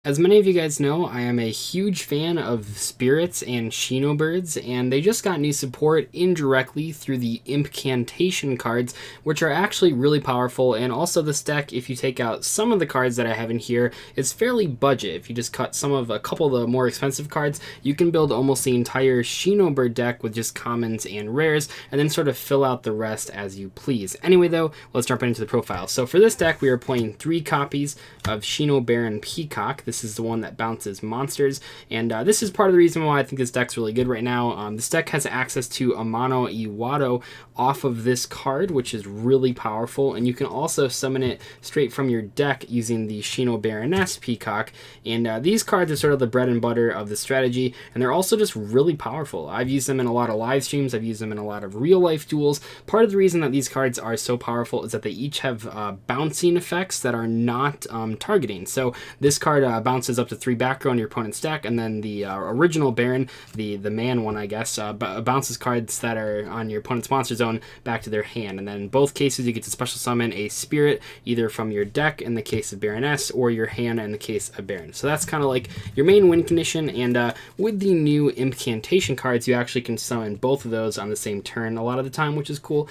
As many of you guys know, I am a huge fan of spirits and Shinobirds, and they just got new support indirectly through the Impcantation cards, which are actually really powerful. And also this deck, if you take out some of the cards that I have in here, is fairly budget. If you just cut a couple of the more expensive cards, you can build almost the entire Shinobird deck with just commons and rares, and then sort of fill out the rest as you please. Anyway though, let's jump into the profile. So for this deck, we are playing 3 copies of Shinobird Peacock. This is the one that bounces monsters, and this is part of the reason why I think this deck's really good right now. This deck has access to Amano Iwado off of this card, which is really powerful, and you can also summon it straight from your deck using the Shinobird Peacock. And these cards are sort of the bread and butter of the strategy, and they're also just really powerful. I've used them in a lot of live streams, I've used them in a lot of real life duels. Part of the reason that these cards are so powerful is that they each have bouncing effects that are not targeting. So this card bounces up to 3 back row on your opponent's deck, and then the original Baron, the man one I guess, bounces cards that are on your opponent's monster zone back to their hand. And then in both cases you get to special summon a spirit either from your deck in the case of Baroness or your hand in the case of Baron. So that's kind of like your main win condition, and with the new Incantation cards you actually can summon both of those on the same turn a lot of the time, which is cool.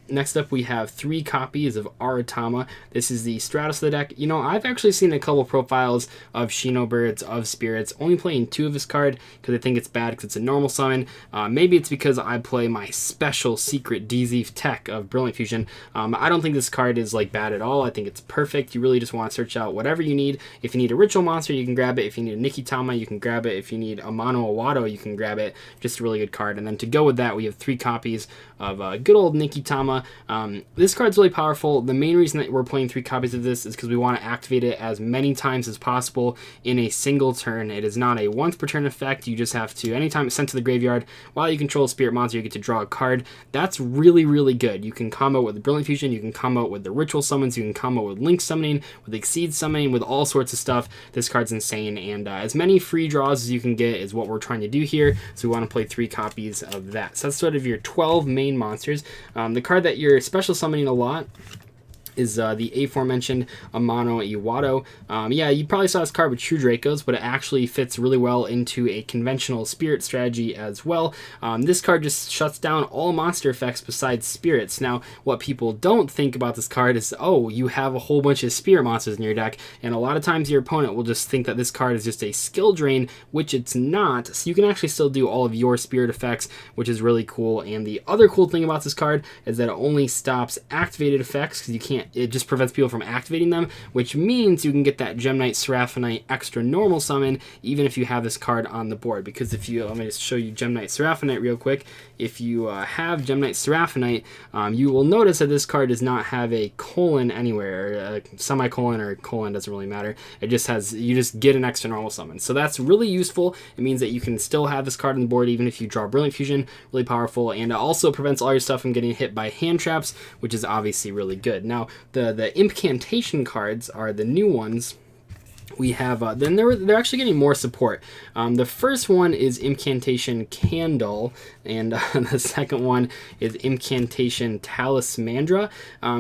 Next up we have 3 copies of Aratama. This is the Stratos of the deck. You know, I've actually seen a couple profiles of Shinobirds, of spirits, only playing 2 of this card because I think it's bad because it's a normal summon. Maybe it's because I play my special secret Dzeeff tech of Brilliant Fusion. I don't think this card is like bad at all. I think it's perfect. You really just want to search out whatever you need. If you need a ritual monster, you can grab it. If you need a Nikitama, you can grab it. If you need Amano Iwado, you can grab it. Just a really good card. And then to go with that, we have 3 copies of good old Nikitama. This card's really powerful. The main reason that we're playing 3 copies of this is because we want to activate it as many times as possible in a single turn. It is not a once per turn effect. You just have to, anytime it's sent to the graveyard, while you control a spirit monster, you get to draw a card. That's really, really good. You can combo with the Brilliant Fusion, you can combo with the ritual summons, you can combo with link summoning, with exceed summoning, with all sorts of stuff. This card's insane, and as many free draws as you can get is what we're trying to do here. So we want to play 3 copies of that. So that's sort of your 12 main monsters. The card that you're special summoning a lot is the aforementioned Amano Iwado. Yeah, you probably saw this card with True Dracos, but it actually fits really well into a conventional spirit strategy as well. This card just shuts down all monster effects besides spirits. Now, what people don't think about this card is, oh, you have a whole bunch of spirit monsters in your deck, and a lot of times your opponent will just think that this card is just a skill drain, which it's not. So you can actually still do all of your spirit effects, which is really cool. And the other cool thing about this card is that it only stops activated effects, because you can't, it just prevents people from activating them, which means you can get that Gem Knight Seraphonite extra normal summon even if you have this card on the board. Because if you, let me just show you Gem Knight Seraphonite real quick. If you have Gem Knight Seraphonite, you will notice that this card does not have a colon anywhere, a semicolon or colon, doesn't really matter. It just has, you just get an extra normal summon. So that's really useful. It means that you can still have this card on the board even if you draw Brilliant Fusion. Really powerful, and it also prevents all your stuff from getting hit by hand traps, which is obviously really good. Now, the Impcantation cards are the new ones. We have, then they're actually getting more support. The first one is Incantation Candle, and the second one is Incantation Talismandra.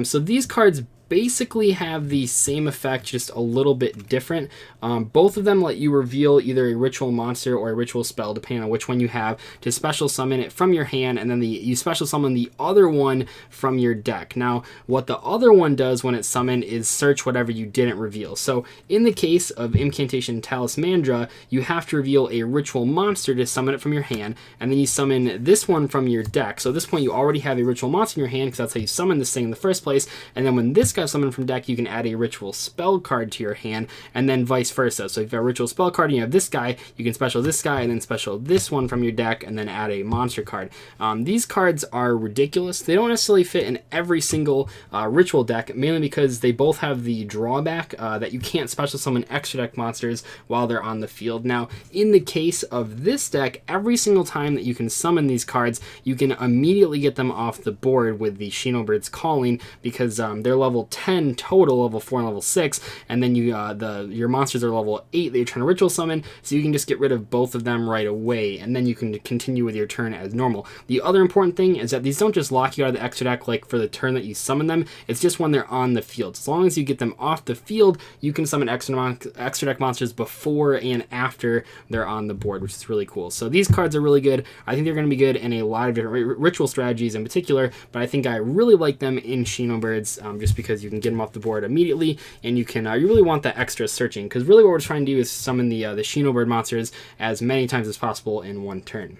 So these cards basically have the same effect, just a little bit different. Both of them let you reveal either a ritual monster or a ritual spell, depending on which one you have, to special summon it from your hand, and then you special summon the other one from your deck. Now, what the other one does when it's summoned is search whatever you didn't reveal. So in the case of Incantation Talismandra, you have to reveal a ritual monster to summon it from your hand, and then you summon this one from your deck. So at this point, you already have a ritual monster in your hand, because that's how you summon this thing in the first place. And then when this guy summoned from deck, you can add a ritual spell card to your hand, and then vice versa. So if you have a ritual spell card and you have this guy, you can special this guy and then special this one from your deck, and then add a monster card. These cards are ridiculous. They don't necessarily fit in every single ritual deck, mainly because they both have the drawback that you can't special summon extra deck monsters while they're on the field. Now, in the case of this deck, every single time that you can summon these cards, you can immediately get them off the board with the Shinobirds Calling, because they're level 10 total, level 4 and level 6, and then your monsters are level 8 that you're trying to ritual summon, so you can just get rid of both of them right away, and then you can continue with your turn as normal. The other important thing is that these don't just lock you out of the extra deck like for the turn that you summon them, it's just when they're on the field. As long as you get them off the field, you can summon extra deck monsters before and after they're on the board, which is really cool. So these cards are really good. I think they're going to be good in a lot of different ritual strategies in particular, but I think I really like them in Shinobirds just because you can get them off the board immediately, and you really want that extra searching, because really what we're trying to do is summon the Shinobird monsters as many times as possible in one turn.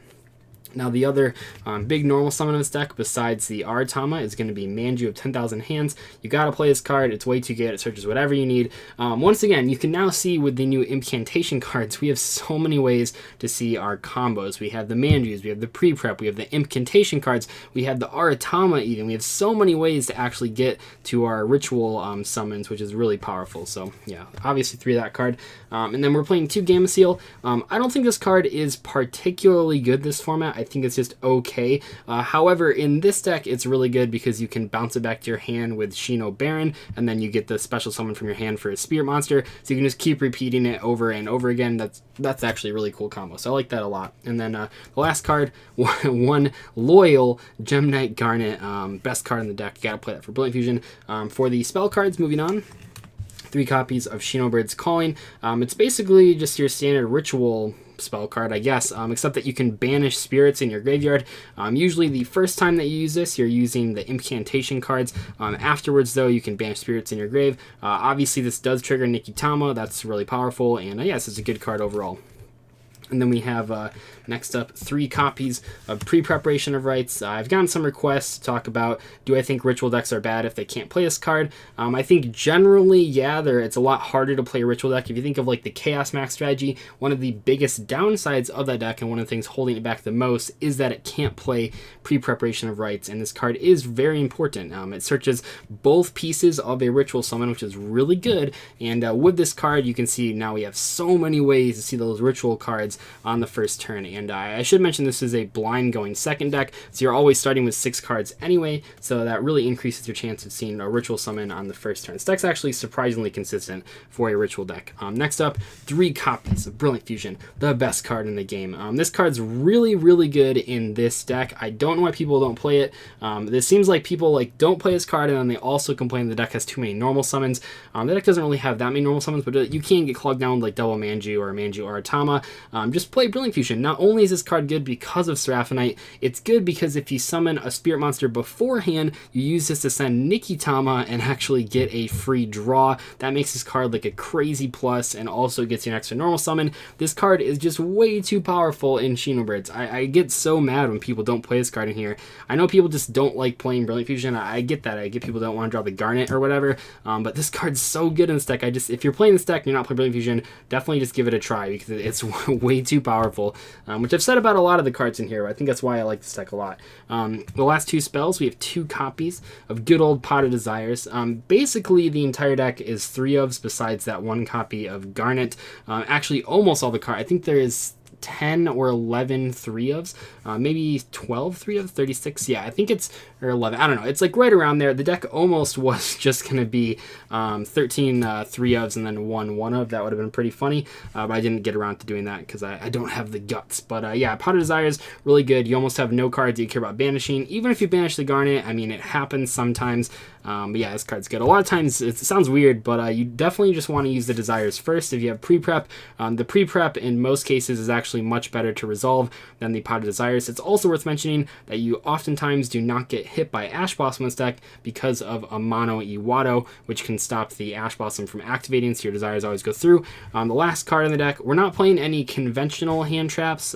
Now the other big normal summon of this deck, besides the Aratama, is going to be Manju of 10,000 Hands. You got to play this card. It's way too good. It searches whatever you need. Once again, you can now see with the new Incantation cards, we have so many ways to see our combos. We have the Manjus, we have the pre-prep, we have the Impcantation cards, we have the Aratama even. We have so many ways to actually get to our ritual summons, which is really powerful. So yeah, obviously 3 of that card. And then we're playing 2 Gamma Seal. I don't think this card is particularly good this format. I think it's just okay. However, in this deck, it's really good because you can bounce it back to your hand with Shino Baron, and then you get the special summon from your hand for a spirit monster. So you can just keep repeating it over and over again. That's actually a really cool combo. So I like that a lot. And then the last card, one Loyal Gem Knight Garnet, best card in the deck. You gotta play that for Brilliant Fusion. For the spell cards, moving on. 3 copies of Shinobirds Calling. It's basically just your standard ritual spell card, I guess, except that you can banish spirits in your graveyard. Usually the first time that you use this, you're using the Incantation cards. Afterwards, though, you can banish spirits in your grave. Obviously, this does trigger Nikitama. That's really powerful, and yes, it's a good card overall. And then we have, next up, 3 copies of Pre-Preparation of Rites. I've gotten some requests to talk about, do I think ritual decks are bad if they can't play this card? I think generally, yeah, it's a lot harder to play a ritual deck. If you think of like the Chaos Max strategy, one of the biggest downsides of that deck, and one of the things holding it back the most, is that it can't play Pre-Preparation of Rites, and this card is very important. It searches both pieces of a ritual summon, which is really good, and with this card, you can see now we have so many ways to see those ritual cards on the first turn. And I should mention this is a blind going second deck, so you're always starting with 6 cards anyway, so that really increases your chance of seeing a ritual summon on the first turn. This deck's actually surprisingly consistent for a ritual deck. Next up, 3 copies of Brilliant Fusion, the best card in the game. This card's really, really good in this deck. I don't know why people don't play it. It seems like people don't play this card, and then they also complain the deck has too many normal summons. The deck doesn't really have that many normal summons, but you can get clogged down with like double Manju or Manju Aratama. Just play Brilliant Fusion. Not only is this card good because of Seraphonite, it's good because if you summon a spirit monster beforehand, you use this to send Nikitama and actually get a free draw. That makes this card like a crazy plus, and also gets you an extra normal summon. This card is just way too powerful in Shinobirds. I get so mad when people don't play this card in here. I know people just don't like playing Brilliant Fusion. I get that. I get people don't want to draw the Garnet or whatever, but this card's so good in this deck. If you're playing this deck and you're not playing Brilliant Fusion, definitely just give it a try, because it's way too powerful, which I've said about a lot of the cards in here. I think that's why I like this deck a lot. The last 2 spells, we have 2 copies of good old Pot of Desires. Basically, the entire deck is 3 ofs besides that 1 copy of Garnet. Actually, almost all the cards. I think there is 10 or 11 3-ofs, maybe 12 3-ofs, 36. Yeah, I think it's, or 11. I don't know. It's like right around there. The deck almost was just going to be 13 3-ofs and then 1 1-of. That would have been pretty funny, but I didn't get around to doing that because I don't have the guts. But yeah, Pot of Desires, really good. You almost have no cards that you care about banishing. Even if you banish the Garnet, I mean, it happens sometimes. But yeah, this card's good. A lot of times, it sounds weird, but you definitely just want to use the Desires first. If you have pre-prep, the pre-prep in most cases is actually much better to resolve than the Pot of Desires. It's also worth mentioning that you oftentimes do not get hit by Ash Blossom in this deck because of a mono Iwado, which can stop the Ash Blossom from activating, so your Desires always go through. The last card in the deck, we're not playing any conventional hand traps,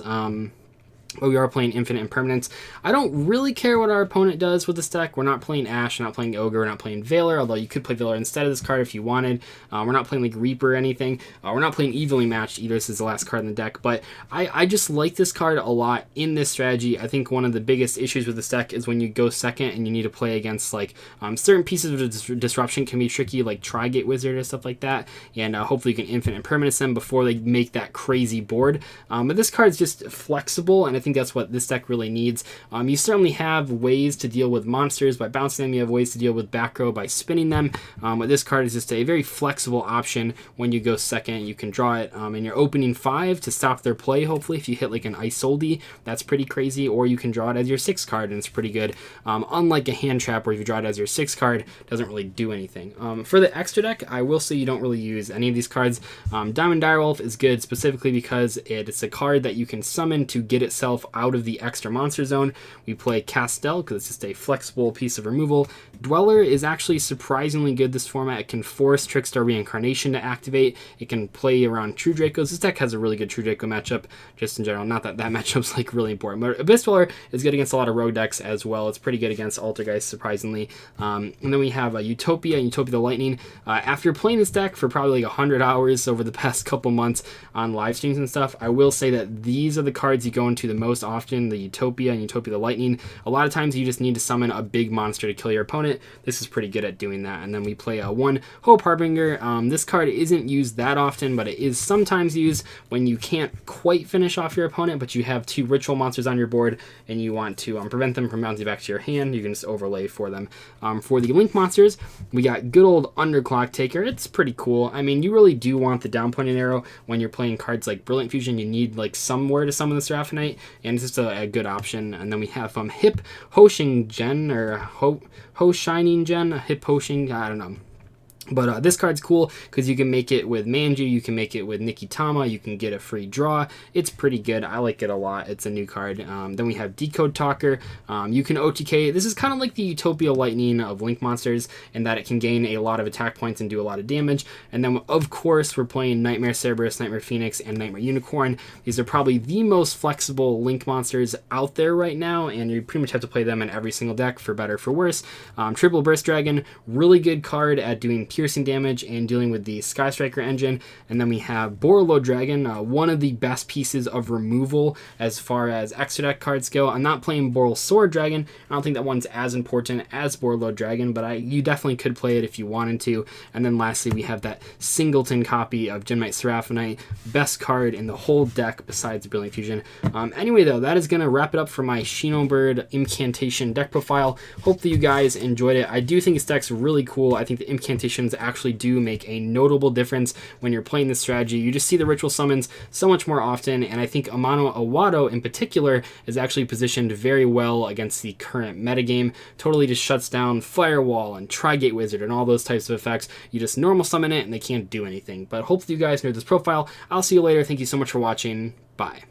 but we are playing Infinite Impermanence. I don't really care what our opponent does with this deck. We're not playing Ash, we're not playing Ogre, we're not playing Valor, although you could play Valor instead of this card if you wanted. We're not playing like Reaper or anything. We're not playing Evenly Matched either. This is the last card in the deck, but I just like this card a lot in this strategy. I think one of the biggest issues with this deck is when you go second and you need to play against like certain pieces of disruption can be tricky, like Tri-Gate Wizard or stuff like that, and hopefully you can Infinite Impermanence them before they make that crazy board. But this card is just flexible, and I think that's what this deck really needs. You certainly have ways to deal with monsters by bouncing them. You have ways to deal with back row by spinning them. But this card is just a very flexible option. When you go second, you can draw it in your opening 5 to stop their play, hopefully, if you hit like an Isolde. That's pretty crazy. Or you can draw it as your 6th card, and it's pretty good. Unlike a hand trap where if you draw it as your 6th card, it doesn't really do anything. For the extra deck, I will say you don't really use any of these cards. Diamond Direwolf is good specifically because it's a card that you can summon to get itself out of the extra monster zone. We play Castel because it's just a flexible piece of removal. Dweller is actually surprisingly good this format. It can force Trickstar Reincarnation to activate. It can play around True Dracos. This deck has a really good True Draco matchup just in general. Not that that matchup's like really important, but Abyss Dweller is good against a lot of rogue decks as well. It's pretty good against Altergeist, surprisingly. And then we have Utopia and Utopia the Lightning. After playing this deck for probably like 100 hours over the past couple months on live streams and stuff, I will say that these are the cards you go into the most often, the Utopia and Utopia the Lightning. A lot of times you just need to summon a big monster to kill your opponent. This is pretty good at doing that. And then we play one Hope Harbinger. This card isn't used that often, but it is sometimes used when you can't quite finish off your opponent, but you have 2 ritual monsters on your board and you want to prevent them from bouncing back to your hand. You can just overlay for them. For the Link monsters, we got good old Underclock Taker. It's pretty cool. I mean, you really do want the down pointing arrow when you're playing cards like Brilliant Fusion. You need like somewhere to summon the Seraphinite, and it's just a good option. And then we have Hip Hoshing Gen, or Ho Shining Gen, Hip Hoshing, I don't know. But this card's cool because you can make it with Manju, you can make it with Nikitama, you can get a free draw. It's pretty good. I like it a lot. It's a new card. Then we have Decode Talker. You can OTK. This is kind of like the Utopia Lightning of Link monsters in that it can gain a lot of attack points and do a lot of damage. And then, of course, we're playing Nightmare Cerberus, Nightmare Phoenix, and Nightmare Unicorn. These are probably the most flexible Link monsters out there right now, and you pretty much have to play them in every single deck, for better or for worse. Triple Burst Dragon, really good card at doing piercing damage and dealing with the Sky Striker engine. And then we have Borreload Dragon, one of the best pieces of removal as far as extra deck cards go. I'm not playing Boral Sword Dragon. I don't think that one's as important as Borreload Dragon, but you definitely could play it if you wanted to. And then lastly, we have that singleton copy of Gemknight Seraphinite, best card in the whole deck besides Brilliant Fusion. Anyway, though, that is going to wrap it up for my Shinobird Incantation deck profile. Hope that you guys enjoyed it. I do think this deck's really cool. I think the Incantations actually do make a notable difference when you're playing this strategy. You just see the ritual summons so much more often, and I think Amano Awado in particular is actually positioned very well against the current metagame. Totally just shuts down Firewall and Trigate Wizard and all those types of effects. You just normal summon it and they can't do anything. But hopefully you guys enjoyed this profile. I'll see you later. Thank you so much for watching. Bye.